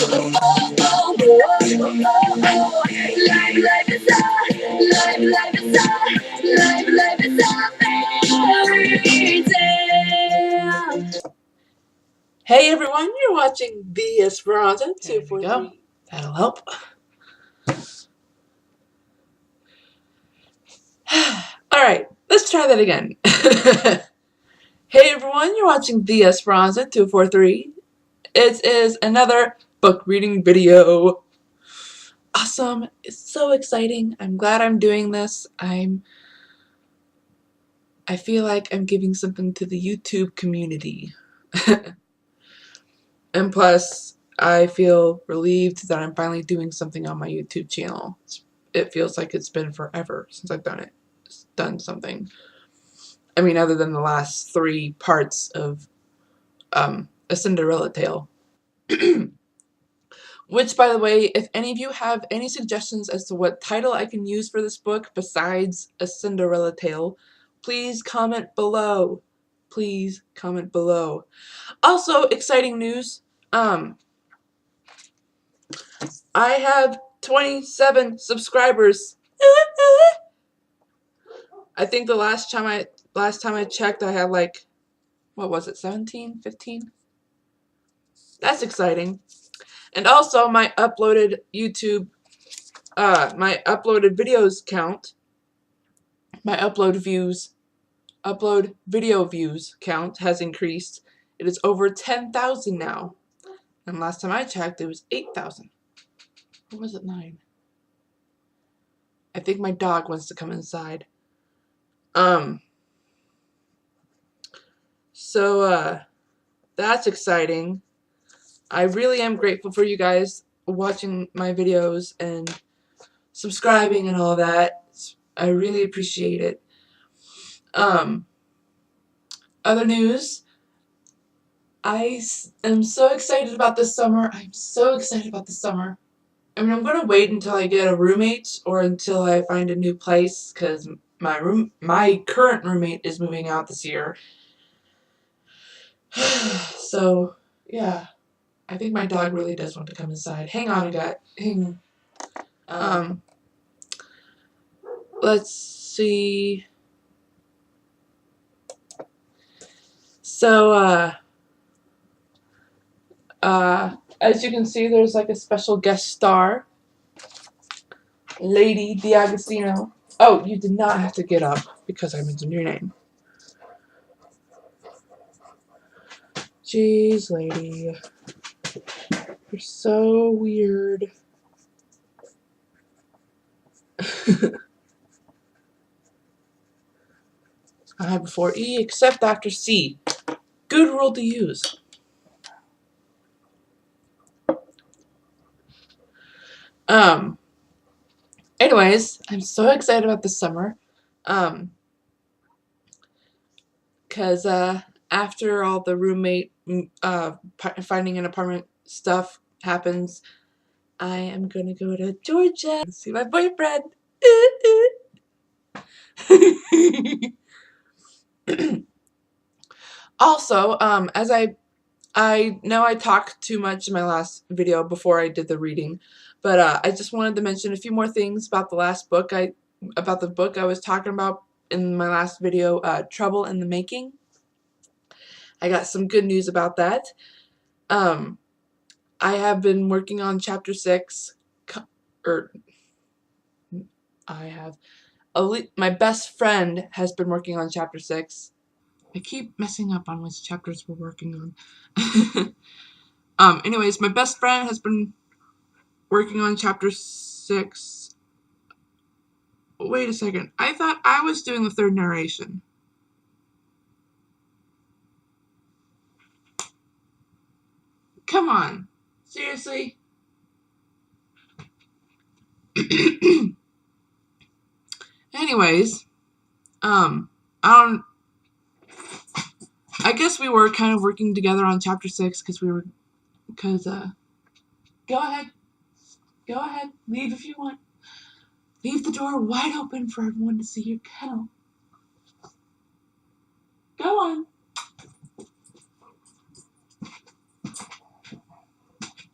Hey everyone, you're watching The Esperanza 243. That'll help. Alright, let's try that again. Hey everyone, you're watching The Esperanza 243. It is another book reading video. Awesome. It's so exciting. I'm glad I'm doing this. I feel like I'm giving something to the YouTube community. And plus, I feel relieved that I'm finally doing something on my YouTube channel. It feels like it's been forever since I've done something. I mean, other than the last 3 parts of A Cinderella Tale. Which, by the way, if any of you have any suggestions as to what title I can use for this book besides A Cinderella Tale, please comment below. Please comment below. Also, exciting news. I have 27 subscribers. I think the last time I checked, I had like, what was it, 17, 15? That's exciting. And also my uploaded my uploaded videos count, my upload video views count has increased. It is over 10,000 now. And last time I checked, it was 8,000. Or was it 9? I think my dog wants to come inside. So that's exciting. I really am grateful for you guys watching my videos and subscribing and all that. I really appreciate it. Other news. I am so excited about this summer. I'm so excited about this summer. I mean, I'm going to wait until I get a roommate or until I find a new place because my current roommate is moving out this year. So, yeah. I think my dog really does want to come inside. Hang on, hang on. Let's see. So, as you can see, there's like a special guest star. Lady D'Agostino. Oh, you did not have to get up because I mentioned your name. Jeez, lady. You're so weird. I have before E except after C. Good rule to use. Anyways, I'm so excited about this summer. Cause after all the roommate finding an apartment stuff happens, I am gonna go to Georgia and see my boyfriend. Also, as I know I talked too much in my last video before I did the reading, but I just wanted to mention a few more things about the last book about the book I was talking about in my last video, Trouble in the Making. I got some good news about that. I have been working on chapter 6, my best friend has been working on chapter 6. I keep messing up on which chapters we're working on. Anyways, my best friend has been working on chapter 6. Wait a second. I thought I was doing the third narration. Come on. Seriously? Anyways, I guess we were kind of working together on chapter 6 go ahead, leave if you want, leave the door wide open for everyone to see your kennel, go on.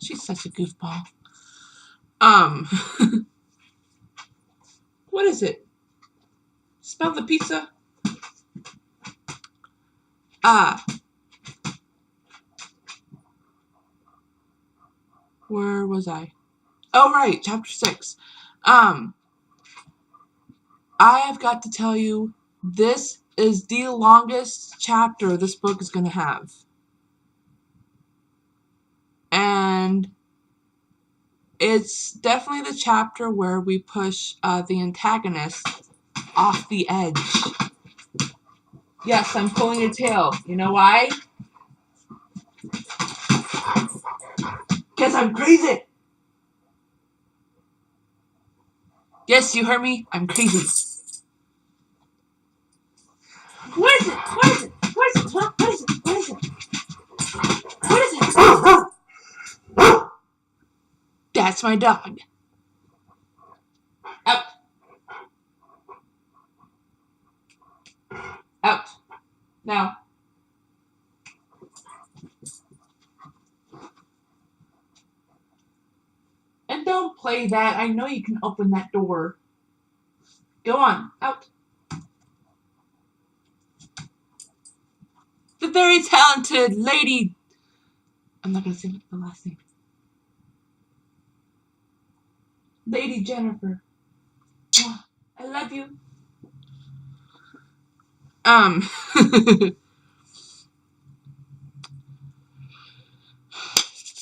She's such a goofball. What is it? Smell the pizza? Where was I? Oh, right, chapter 6. I have got to tell you, this is the longest chapter this book is going to have. And it's definitely the chapter where we push the antagonist off the edge. Yes, I'm pulling your tail. You know why? Because I'm crazy. Yes, you heard me. I'm crazy. What is it? What is it? What is it? What is it? What is it? What is it? That's my dog. Out. Out. Now. And don't play that. I know you can open that door. Go on. Out. The very talented lady. I'm not going to say the last name. Lady Jennifer. I love you.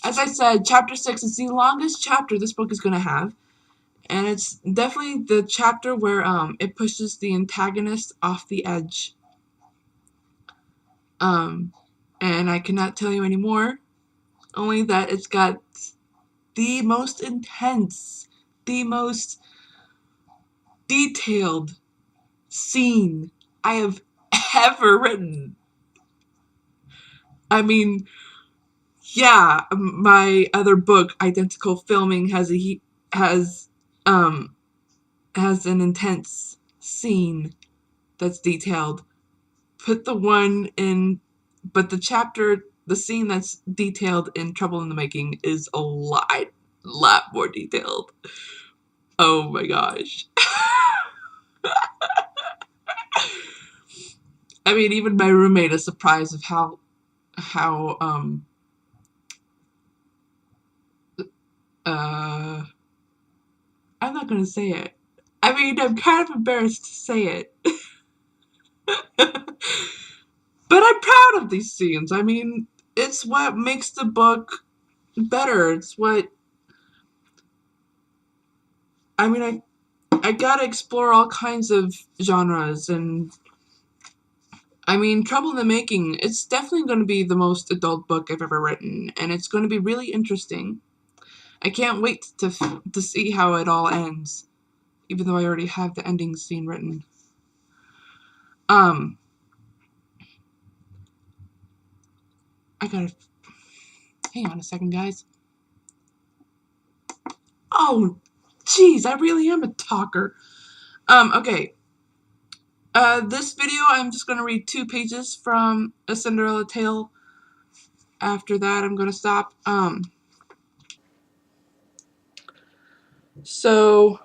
As I said, chapter 6 is the longest chapter this book is going to have. And it's definitely the chapter where it pushes the antagonist off the edge. And I cannot tell you any more. Only that it's got the most intense, the most detailed scene I have ever written. I mean, yeah, my other book, Identical Filming, has an intense scene that's detailed. Put the one in, but the scene that's detailed in Trouble in the Making is a lot more detailed. Oh my gosh. I mean, even my roommate is surprised of how I'm not gonna say it. I mean, I'm kind of embarrassed to say it. But I'm proud of these scenes. I mean, it's what makes the book better. It's what... I mean, I gotta explore all kinds of genres, and... I mean, Trouble in the Making, it's definitely going to be the most adult book I've ever written, and it's going to be really interesting. I can't wait to see how it all ends, even though I already have the ending scene written. I gotta... Hang on a second, guys. Oh, jeez, I really am a talker. Okay. This video, I'm just gonna read 2 pages from A Cinderella Tale. After that, I'm gonna stop. So,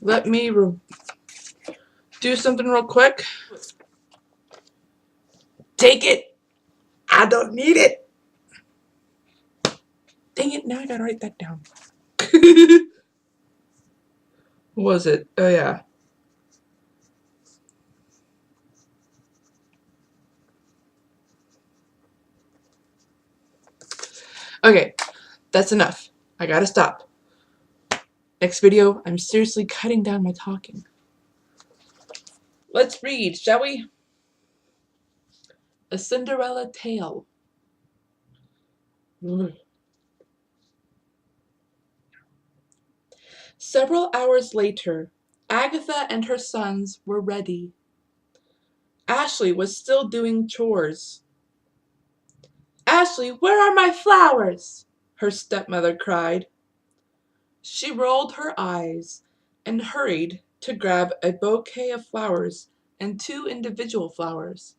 let me do something real quick. Take it! I don't need it! Dang it, now I gotta write that down. What was it? Oh, yeah. Okay, that's enough. I gotta stop. Next video, I'm seriously cutting down my talking. Let's read, shall we? A Cinderella Tale. Several hours later, Agatha and her sons were ready. Ashley was still doing chores. "Ashley, where are my flowers?" her stepmother cried. She rolled her eyes and hurried to grab a bouquet of flowers and 2 individual flowers.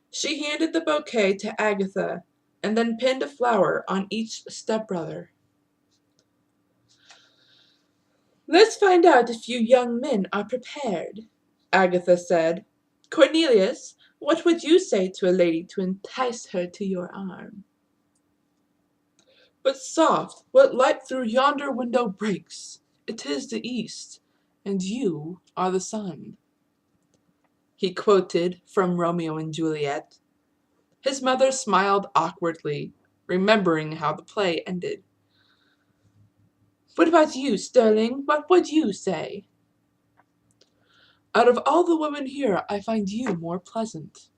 She handed the bouquet to Agatha and then pinned a flower on each stepbrother. "Let's find out if you young men are prepared," Agatha said. "Cornelius, what would you say to a lady to entice her to your arm?" "But soft, what light through yonder window breaks? It is the east, and you are the sun," he quoted from Romeo and Juliet. His mother smiled awkwardly, remembering how the play ended. "What about you, Sterling? What would you say?" "Out of all the women here, I find you more pleasant."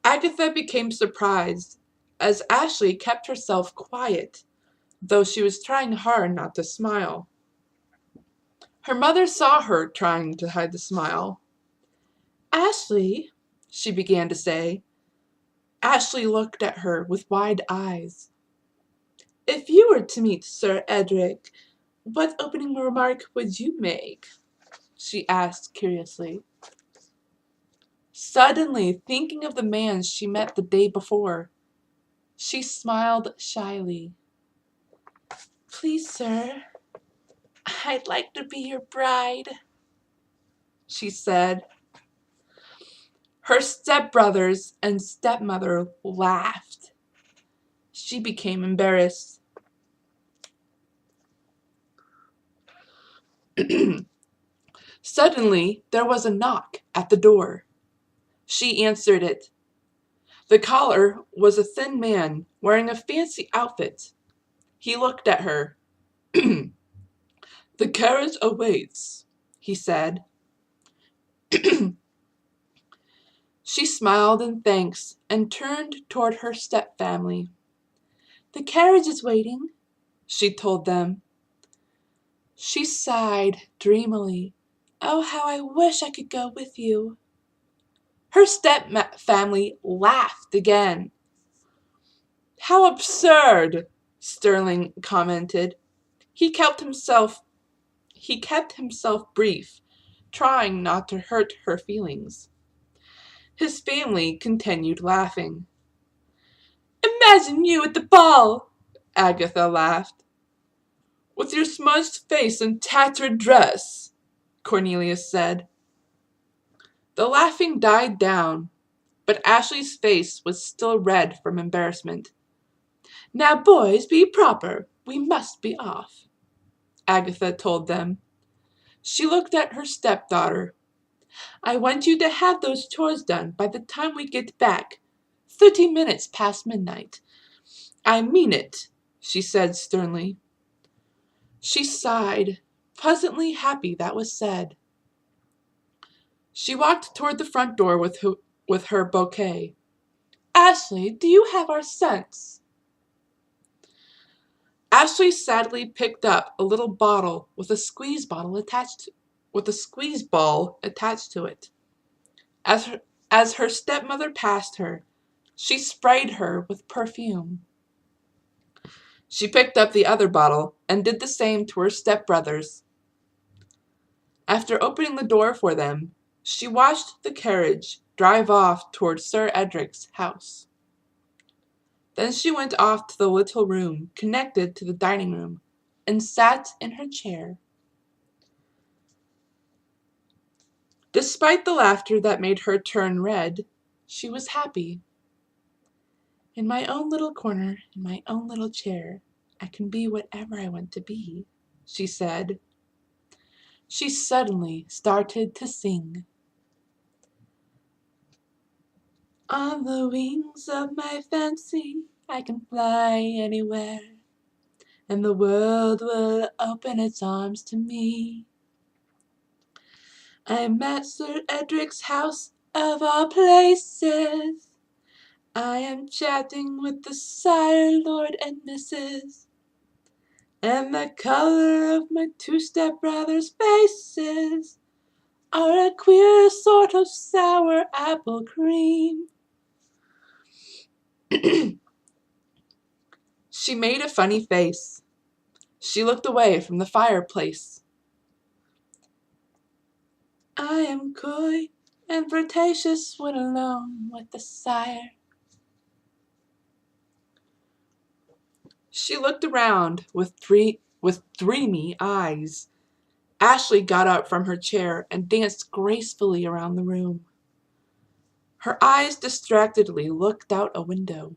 Agatha became surprised, as Ashley kept herself quiet, though she was trying hard not to smile. Her mother saw her trying to hide the smile. "Ashley," she began to say. Ashley looked at her with wide eyes. "If you were to meet Sir Edric, what opening remark would you make?" she asked curiously. Suddenly, thinking of the man she met the day before, she smiled shyly. "Please, sir, I'd like to be your bride," she said. Her stepbrothers and stepmother laughed. She became embarrassed. Suddenly, there was a knock at the door. She answered it. The caller was a thin man wearing a fancy outfit. He looked at her. "The carriage awaits," he said. She smiled in thanks and turned toward her stepfamily. "The carriage is waiting," she told them. She sighed dreamily. "Oh, how I wish I could go with you." Her stepfamily laughed again. "How absurd," Sterling commented. He kept himself brief, trying not to hurt her feelings. His family continued laughing. "Imagine you at the ball," Agatha laughed. "With your smudged face and tattered dress," Cornelius said. The laughing died down, but Ashley's face was still red from embarrassment. "Now, boys, be proper. We must be off," Agatha told them. She looked at her stepdaughter. "I want you to have those chores done by the time we get back. 30 minutes past midnight." "I mean it," she said sternly. She sighed, pleasantly happy that was said. She walked toward the front door with her bouquet. "Ashley, do you have our scents?" Ashley sadly picked up a little bottle with a squeeze ball attached to it. As her stepmother passed her, she sprayed her with perfume. She picked up the other bottle and did the same to her stepbrothers. After opening the door for them, she watched the carriage drive off toward Sir Edric's house. Then she went off to the little room connected to the dining room and sat in her chair. Despite the laughter that made her turn red, she was happy. "In my own little corner, in my own little chair, I can be whatever I want to be," she said. She suddenly started to sing. "On the wings of my fancy, I can fly anywhere, and the world will open its arms to me. I'm at Sir Edric's house, of all places. I am chatting with the sire, lord, and missus, and the color of my two stepbrothers' faces are a queer sort of sour apple cream." She made a funny face. She looked away from the fireplace. "I am coy and flirtatious when alone with the sire. She looked around with dreamy eyes. Ashley got up from her chair and danced gracefully around the room. Her eyes distractedly looked out a window.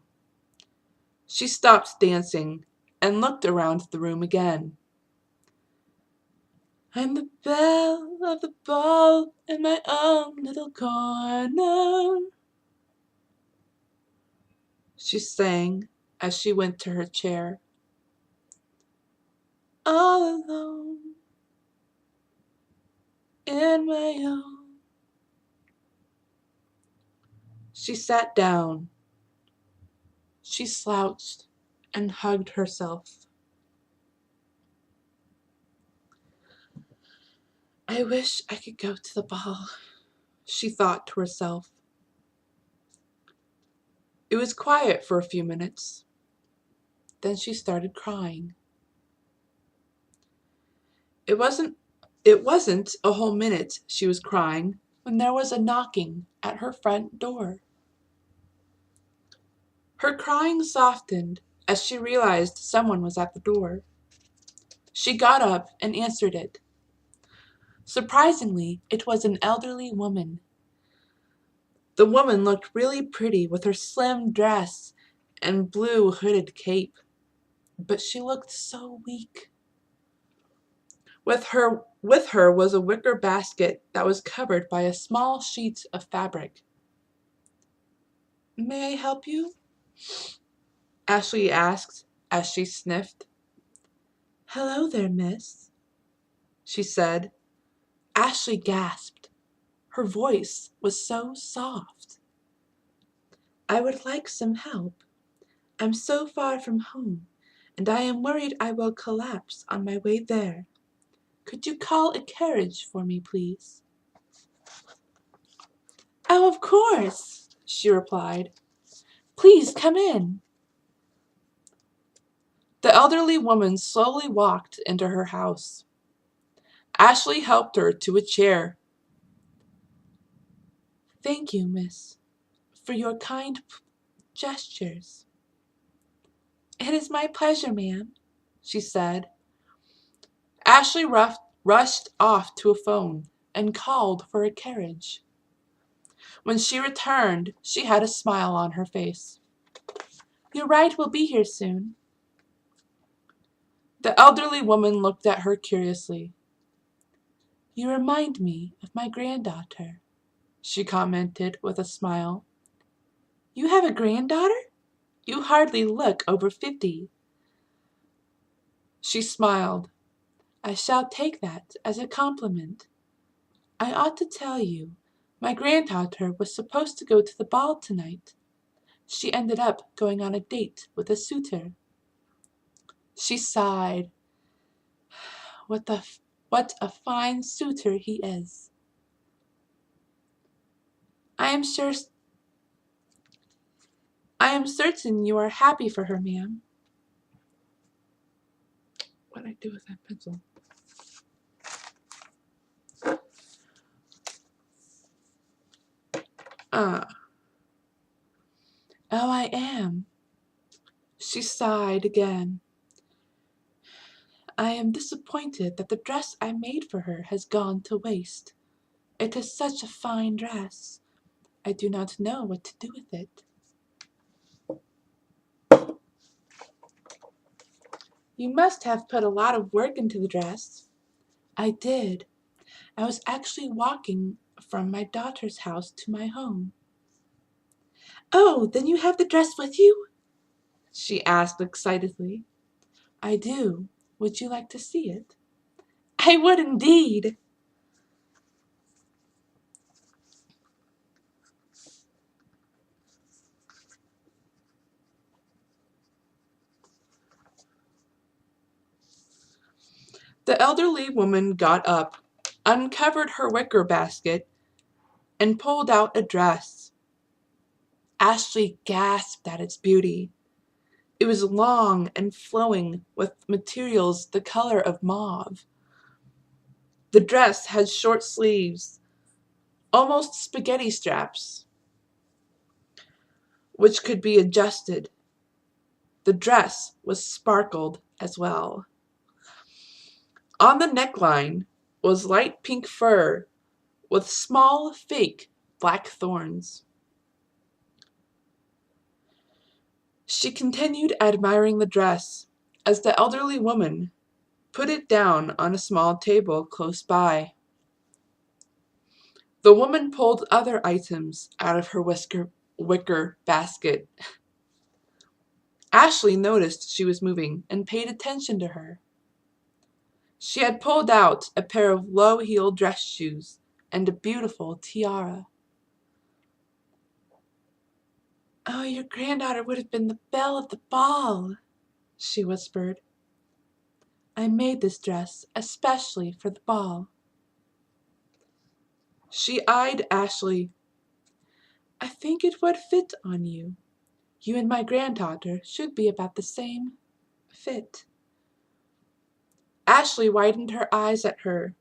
She stopped dancing and looked around the room again. I'm the belle of the ball in my own little corner, she sang as she went to her chair. All alone in my own. She sat down. She slouched and hugged herself. I wish I could go to the ball, she thought to herself. It was quiet for a few minutes. Then she started crying. It wasn't a whole minute she was crying when there was a knocking at her front door. Her crying softened as she realized someone was at the door. She got up and answered it. Surprisingly, it was an elderly woman. The woman looked really pretty with her slim dress and blue hooded cape, but she looked so weak. With her was a wicker basket that was covered by a small sheet of fabric. May I help you? Ashley asked as she sniffed. Hello there, miss, she said. Ashley gasped. Her voice was so soft. I would like some help. I'm so far from home, and I am worried I will collapse on my way there. Could you call a carriage for me, please? Oh, of course, she replied. Please come in. The elderly woman slowly walked into her house. Ashley helped her to a chair. Thank you, miss, for your kind gestures. It is my pleasure, ma'am, she said. Ashley rushed off to a phone and called for a carriage. When she returned, she had a smile on her face. Your ride will be here soon. The elderly woman looked at her curiously. You remind me of my granddaughter, she commented with a smile. You have a granddaughter? You hardly look over 50. She smiled. I shall take that as a compliment. I ought to tell you, my granddaughter was supposed to go to the ball tonight. She ended up going on a date with a suitor. She sighed. What a fine suitor he is. I am certain you are happy for her, ma'am. What did I do with that pencil? Oh, I am. She sighed again. I am disappointed that the dress I made for her has gone to waste. It is such a fine dress. I do not know what to do with it. You must have put a lot of work into the dress. I did. I was actually walking from my daughter's house to my home. Oh, then you have the dress with you? She asked excitedly. I do. Would you like to see it? I would indeed. The elderly woman got up, uncovered her wicker basket, and pulled out a dress. Ashley gasped at its beauty. It was long and flowing with materials the color of mauve. The dress had short sleeves, almost spaghetti straps, which could be adjusted. The dress was sparkled as well. On the neckline was light pink fur with small fake black thorns. She continued admiring the dress as the elderly woman put it down on a small table close by. The woman pulled other items out of her wicker basket. Ashley noticed she was moving and paid attention to her. She had pulled out a pair of low-heeled dress shoes and a beautiful tiara. "Oh, your granddaughter would have been the belle of the ball," she whispered. "I made this dress especially for the ball." She eyed Ashley. "I think it would fit on you. You and my granddaughter should be about the same fit." Ashley widened her eyes at her.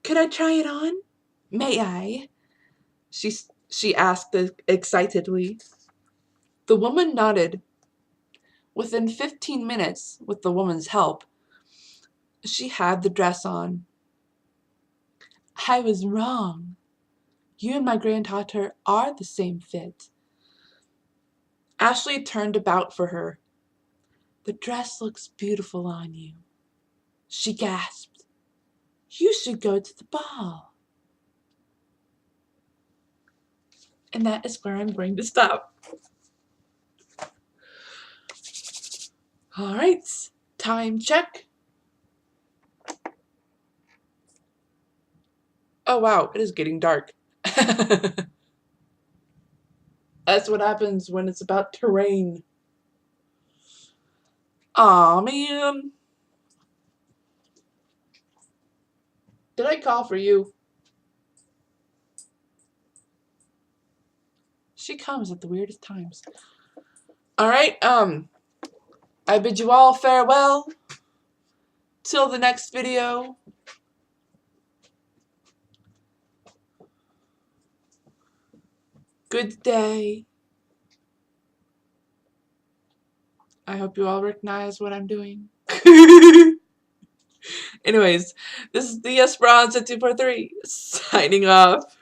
"Could I try it on? May I?" She asked excitedly. The woman nodded. Within 15 minutes, with the woman's help, she had the dress on. "I was wrong. You and my granddaughter are the same fit." Ashley turned about for her. "The dress looks beautiful on you," she gasped. "You should go to the ball." And that is where I'm going to stop. All right, time check. Oh wow, it is getting dark. That's what happens when it's about to rain. Aw, man. Did I call for you? She comes at the weirdest times. Alright, I bid you all farewell. Till the next video. Good day. I hope you all recognize what I'm doing. Anyways, this is the Esperanza 243 signing off.